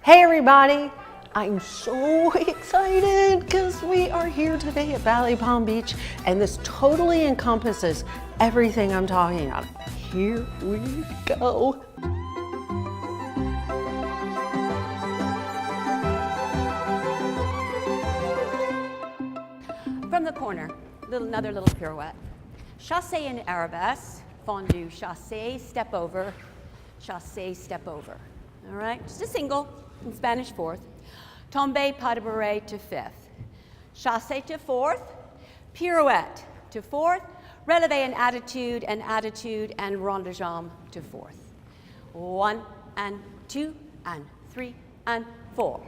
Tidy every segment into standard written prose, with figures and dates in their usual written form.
Hey everybody, I'm so excited because we are here today at Ballet Palm Beach and this totally encompasses everything I'm talking about. Here we go. From the corner, another little pirouette. Chassé in arabesque, fondue, chassé, step over, all right? Just a single in Spanish fourth. Tombe pas de bourrée to fifth. Chassé to fourth, pirouette to fourth, relevé and attitude, and rond de jambe to fourth. 1 and 2 and 3 and 4,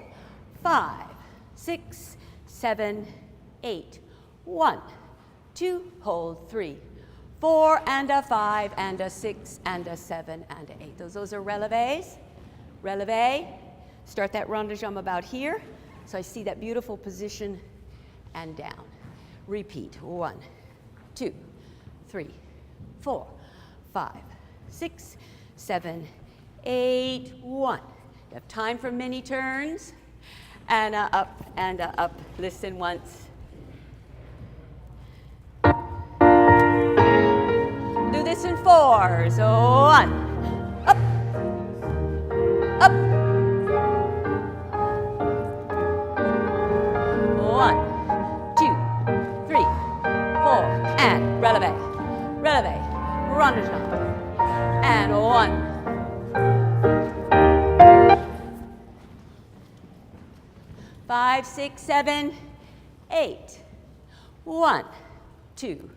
5, 6, 7, 8. 1, 2, hold 3, 4 and a 5 and a 6 and a 7 and a 8. Those are relevés. Relevé. Start that rond de jambe about here. So I see that beautiful position and down. Repeat. 1, 2, 3, 4, 5, 6, 7, 8. 1. You have time for mini turns. And up and up. Listen once. Do this in fours. 1. Up. Up. 1, 2, 3, 4. And relevé. Relevé. Rond de jambe. And 1. 5, 6, 7, 8. 1, 2,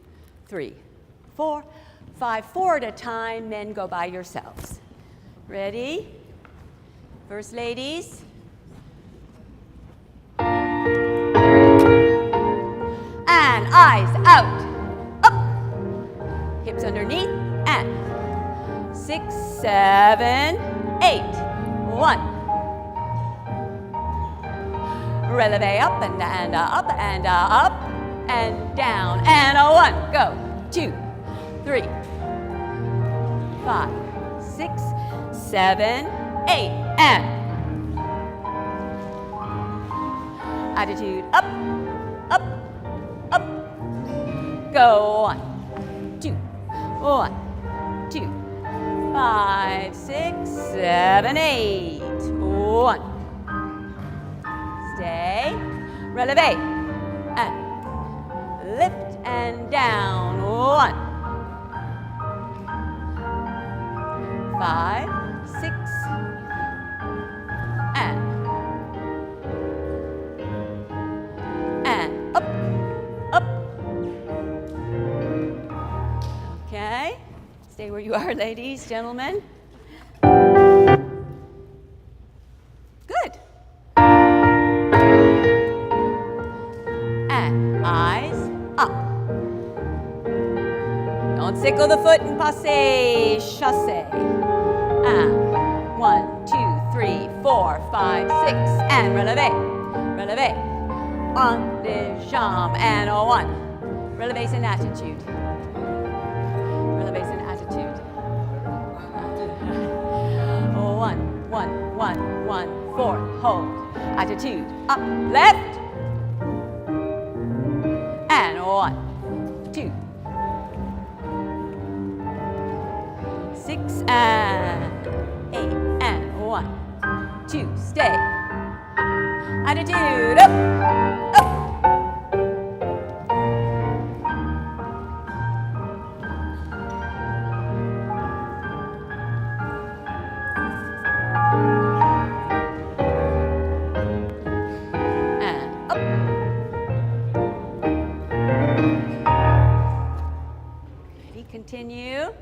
3, 4, 5. 4 at a time, men go by yourselves. Ready? First ladies. And eyes out. Up. Hips underneath. And 6, 7, 8. 1. Relevé up and up and up and down. And a 1. Go. 2, 3, 5, 6, 7, 8. And attitude up, up, up. Go 1, 2, 1, 2, 5, 6, 7, 8. 1. Stay. Relevé. And lift and down. 1. 5, 6, and up, up. Okay. Stay where you are, ladies, gentlemen. Good. And eyes up. Don't sickle the foot and passe, chassé. And 1, 2, 3, 4, 5, 6, and relevé. Relevé. On the jambe. And 1. Relevé's in attitude. Relevé's in attitude. 1, 1, 1, 1, 4. Hold. Attitude. Up. Left. And 1, 2, 6, and 8, and 1, 2, stay. Attitude, up, up. And up. Ready, continue.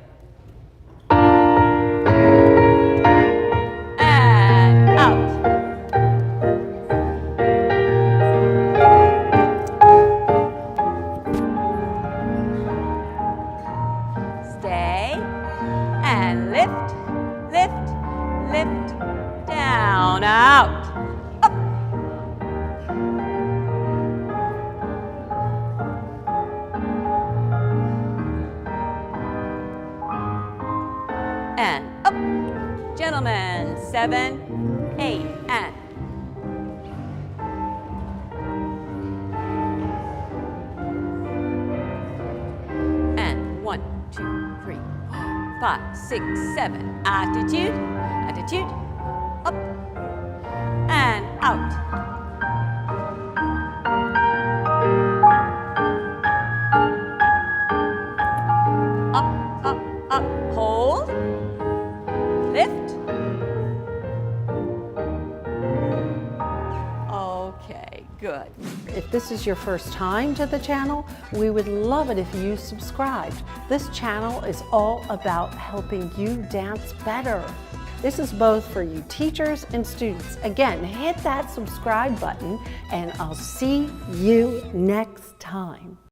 Out. Up. And up. Gentlemen, 7, 8, and 5, 6, 7. Attitude, attitude, up, and out. Up, up, up, hold, lift. Okay, good. If this is your first time to the channel, we would love it if you subscribed. This channel is all about helping you dance better. This is both for you teachers and students. Again, hit that subscribe button and I'll see you next time.